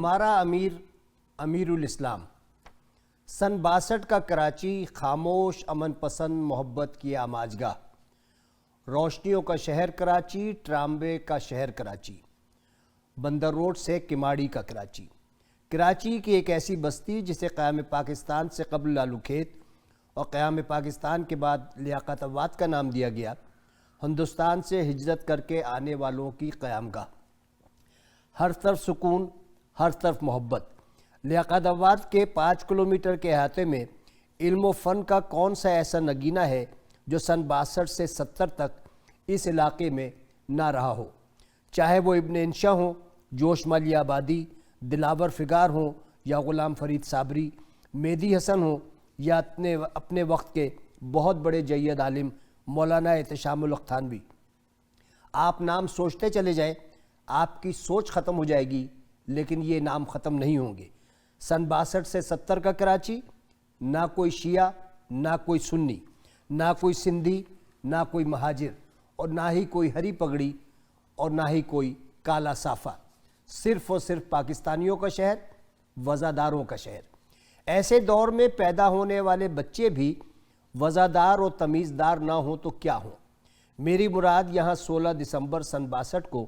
ہمارا امیر الاسلام سن 62 کا کراچی خاموش امن پسند محبت کی آماجگاہ، روشنیوں کا شہر کراچی، ٹراموے کا شہر کراچی، بندر روڈ سے کماڑی کا کراچی، کراچی کی ایک ایسی بستی جسے قیام پاکستان سے قبل لالو کھیت اور قیام پاکستان کے بعد لیاقت آباد کا نام دیا گیا، ہندوستان سے ہجرت کر کے آنے والوں کی قیام گاہ، ہر طرف سکون، ہر طرف محبت۔ لیاقت آباد کے 5 کلومیٹر کے احاطے میں علم و فن کا کون سا ایسا نگینہ ہے جو سن 62 سے 70 تک اس علاقے میں نہ رہا ہو، چاہے وہ ابن انشا ہوں، جوش مالیہ آبادی، دلاور فگار ہوں یا غلام فرید صابری، مہدی حسن ہوں یا اپنے وقت کے بہت بڑے جید عالم مولانا احتشام الحق تھانوی۔ آپ نام سوچتے چلے جائیں، آپ کی سوچ ختم ہو جائے گی، لیکن یہ نام ختم نہیں ہوں گے۔ سن 62 سے 70 کا کراچی، نہ کوئی شیعہ، نہ کوئی سنی، نہ کوئی سندھی، نہ کوئی مہاجر، اور نہ ہی کوئی ہری پگڑی اور نہ ہی کوئی کالا صافہ، صرف اور صرف پاکستانیوں کا شہر، وزاداروں کا شہر۔ ایسے دور میں پیدا ہونے والے بچے بھی وزادار اور تمیزدار نہ ہوں تو کیا ہوں؟ میری مراد یہاں 16 دسمبر سن 62 کو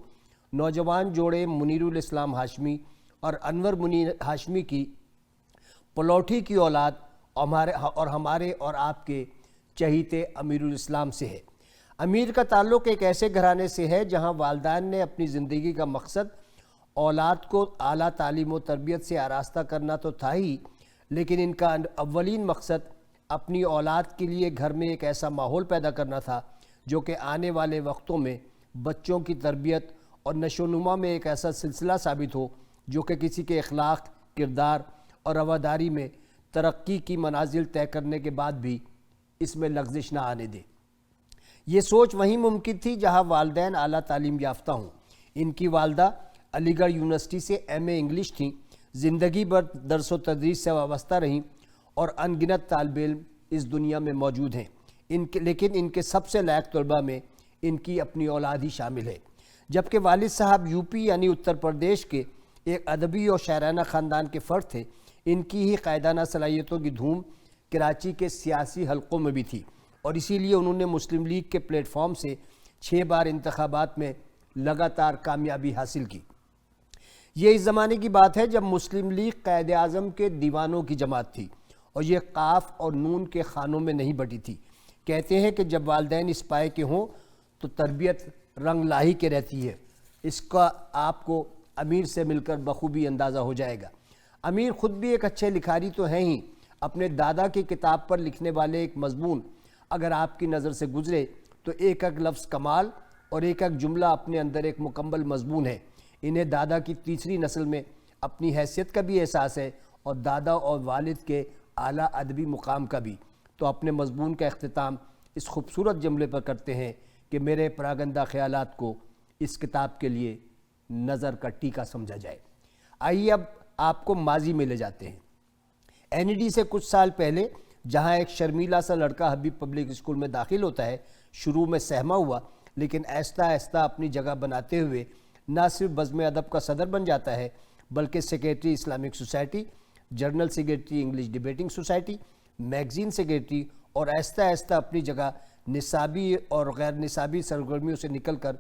نوجوان جوڑے منیر الاسلام ہاشمی اور انور منیر ہاشمی کی پلوٹھی کی اولاد اور ہمارے اور آپ کے چہیتے امیر الاسلام سے ہے۔ امیر کا تعلق ایک ایسے گھرانے سے ہے جہاں والدین نے اپنی زندگی کا مقصد اولاد کو اعلیٰ تعلیم و تربیت سے آراستہ کرنا تو تھا ہی، لیکن ان کا اولین مقصد اپنی اولاد کے لیے گھر میں ایک ایسا ماحول پیدا کرنا تھا جو کہ آنے والے وقتوں میں بچوں کی تربیت اور نشو و نما میں ایک ایسا سلسلہ ثابت ہو جو کہ کسی کے اخلاق، کردار اور رواداری میں ترقی کی منازل طے کرنے کے بعد بھی اس میں لغزش نہ آنے دے۔ یہ سوچ وہیں ممکن تھی جہاں والدین اعلیٰ تعلیم یافتہ ہوں۔ ان کی والدہ علی گڑھ یونیورسٹی سے ایم اے انگلش تھیں، زندگی بھر درس و تدریس سے وابستہ رہیں اور ان گنت طالب علم اس دنیا میں موجود ہیں، لیکن ان کے سب سے لائق طلباء میں ان کی اپنی اولاد ہی شامل ہے۔ جبکہ والد صاحب یوپی یعنی اتر پردیش کے ایک ادبی اور شاعرانہ خاندان کے فرد تھے، ان کی ہی قائدانہ صلاحیتوں کی دھوم کراچی کے سیاسی حلقوں میں بھی تھی، اور اسی لیے انہوں نے مسلم لیگ کے پلیٹ فارم سے 6 بار انتخابات میں لگاتار کامیابی حاصل کی۔ یہ اس زمانے کی بات ہے جب مسلم لیگ قائد اعظم کے دیوانوں کی جماعت تھی اور یہ قاف اور نون کے خانوں میں نہیں بٹی تھی۔ کہتے ہیں کہ جب والدین اس پائے کے ہوں تو تربیت رنگ لاہی کے رہتی ہے۔ اس کا آپ کو امیر سے مل کر بخوبی اندازہ ہو جائے گا۔ امیر خود بھی ایک اچھے لکھاری تو ہیں ہی، اپنے دادا کی کتاب پر لکھنے والے ایک مضمون اگر آپ کی نظر سے گزرے تو ایک ایک لفظ کمال اور ایک ایک جملہ اپنے اندر ایک مکمل مضمون ہے۔ انہیں دادا کی تیسری نسل میں اپنی حیثیت کا بھی احساس ہے اور دادا اور والد کے اعلیٰ ادبی مقام کا بھی، تو اپنے مضمون کا اختتام اس خوبصورت جملے پر کرتے ہیں کہ میرے پراگندہ خیالات کو اس کتاب کے لیے نظر کا ٹیکا سمجھا جائے۔ آئیے اب آپ کو ماضی میں لے جاتے ہیں۔ این ای ڈی سے کچھ سال پہلے جہاں ایک شرمیلا سا لڑکا حبیب پبلک اسکول میں داخل ہوتا ہے، شروع میں سہما ہوا لیکن آہستہ آہستہ اپنی جگہ بناتے ہوئے نہ صرف بزم ادب کا صدر بن جاتا ہے بلکہ secretary Islamic society, general secretary English debating society, magazine secretary, اور آہستہ آہستہ اپنی جگہ نصابی اور غیر نصابی سرگرمیوں سے نکل کر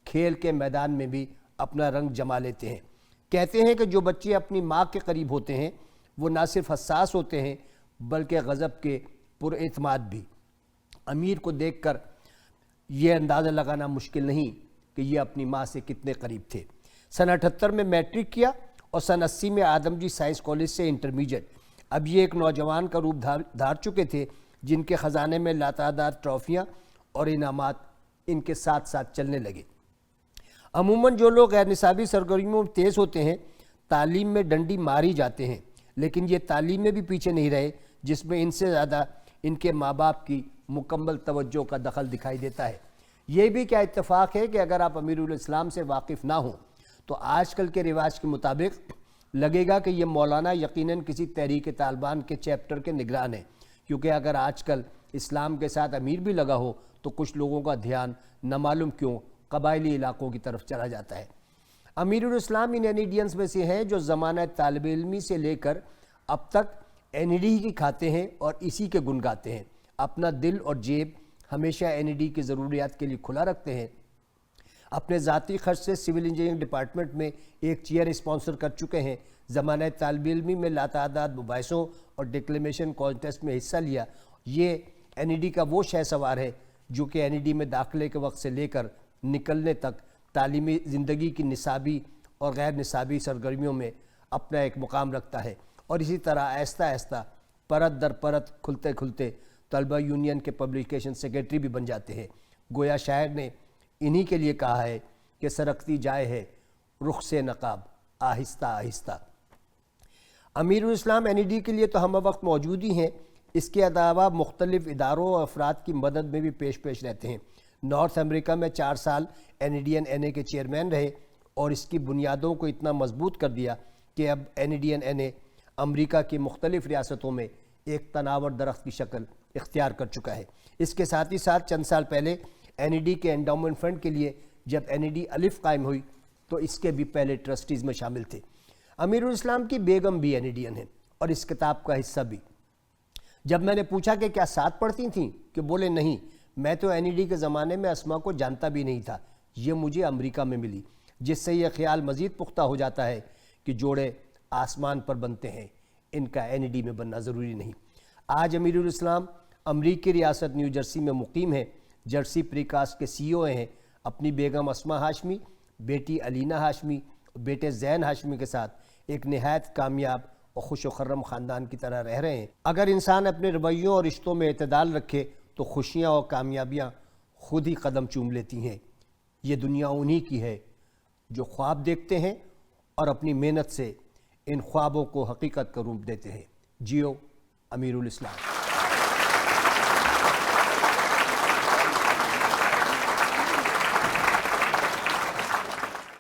کھیل کے میدان میں بھی اپنا رنگ جما لیتے ہیں۔ کہتے ہیں کہ جو بچے اپنی ماں کے قریب ہوتے ہیں وہ نہ صرف حساس ہوتے ہیں بلکہ غضب کے پر اعتماد بھی۔ امیر کو دیکھ کر یہ اندازہ لگانا مشکل نہیں کہ یہ اپنی ماں سے کتنے قریب تھے۔ سن 78 میں میٹرک کیا اور سن 80 میں آدم جی سائنس کالج سے انٹرمیڈیٹ۔ اب یہ ایک نوجوان کا روپ دھار چکے تھے جن کے خزانے میں لاتعداد ٹرافیاں اور انعامات ان کے ساتھ ساتھ چلنے لگے۔ عموماً جو لوگ غیر نصابی سرگرمیوں میں تیز ہوتے ہیں تعلیم میں ڈنڈی مار ہی جاتے ہیں، لیکن یہ تعلیم میں بھی پیچھے نہیں رہے جس میں ان سے زیادہ ان کے ماں باپ کی مکمل توجہ کا دخل دکھائی دیتا ہے۔ یہ بھی کیا اتفاق ہے کہ اگر آپ امیر الاسلام سے واقف نہ ہوں تو آج کل کے رواج کے مطابق لگے گا کہ یہ مولانا یقیناً کسی تحریک طالبان کے چیپٹر کے نگران ہیں، کیونکہ اگر آج کل اسلام کے ساتھ امیر بھی لگا ہو تو کچھ لوگوں کا دھیان نہ معلوم کیوں قبائلی علاقوں کی طرف چلا جاتا ہے۔ امیر الاسلام ان این ای ڈی اینز میں سے ہیں جو زمانہ طالب علمی سے لے کر اب تک این ای ڈی ہی کھاتے ہیں اور اسی کے گن گاتے ہیں. اپنا دل اور جیب ہمیشہ این ای ڈی کی ضروریات کے لیے کھلا رکھتے ہیں. اپنے ذاتی خرچ سے سول انجینئرنگ ڈپارٹمنٹ میں ایک چیئر اسپانسر کر چکے ہیں. زمانہ طالب علمی میں لاتعداد مباحثوں اور ڈکلیمیشن کانٹیسٹ میں حصہ لیا. یہ این ای ڈی کا وہ شہ سوار ہے جو کہ این ای ڈی میں داخلے کے وقت سے لے کر نکلنے تک تعلیمی زندگی کی نصابی اور غیر نصابی سرگرمیوں میں اپنا ایک مقام رکھتا ہے، اور اسی طرح آہستہ آہستہ پرت در پرت کھلتے کھلتے طلبہ یونین کے پبلیکیشن سیکریٹری بھی بن جاتے ہیں. گویا شاعر نے انہی کے لیے کہا ہے کہ سرکتی جائے ہے رخ سے نقاب آہستہ آہستہ. امیر الاسلام این ای ڈی کے لیے تو ہم وقت موجود ہی ہیں، اس کے علاوہ مختلف اداروں اور افراد کی مدد میں بھی پیش رہتے ہیں. نارتھ امریکہ میں 4 سال این ای ڈی این اے کے چیئرمین رہے اور اس کی بنیادوں کو اتنا مضبوط کر دیا کہ اب این ای ڈی این اے امریکہ کی مختلف ریاستوں میں ایک تناور درخت کی شکل اختیار کر چکا ہے. اس کے ساتھ ہی ساتھ چند سال پہلے این ای ڈی کے انڈاؤمنٹ فنڈ کے لیے جب این ای ڈی الف قائم ہوئی تو اس کے بھی پہلے ٹرسٹیز میں شامل تھے. امیر الاسلام کی بیگم بھی این ای ڈی این ہے اور اس کتاب کا حصہ بھی. جب میں نے پوچھا کہ کیا ساتھ پڑھتی تھیں کہ بولے نہیں، میں تو این ای ڈی کے زمانے میں اسما کو جانتا بھی نہیں تھا، یہ مجھے امریکہ میں ملی، جس سے یہ خیال مزید پختہ ہو جاتا ہے کہ جوڑے آسمان پر بنتے ہیں، ان کا این ای ڈی میں بننا ضروری نہیں. آج امیر الاسلام امریکی ریاست نیو جرسی میں مقیم ہیں. جرسی پری کاسٹ کے سی او ہیں. اپنی بیگم اسما ہاشمی، بیٹی علینا ہاشمی اور بیٹے زین ہاشمی کے ساتھ ایک نہایت کامیاب اور خوش و خرم خاندان کی طرح رہ رہے ہیں. اگر انسان اپنے رویوں اور رشتوں میں اعتدال رکھے تو خوشیاں اور کامیابیاں خود ہی قدم چوم لیتی ہیں. یہ دنیا انہی کی ہے جو خواب دیکھتے ہیں اور اپنی محنت سے ان خوابوں کو حقیقت کا روپ دیتے ہیں. جیو امیر الاسلام.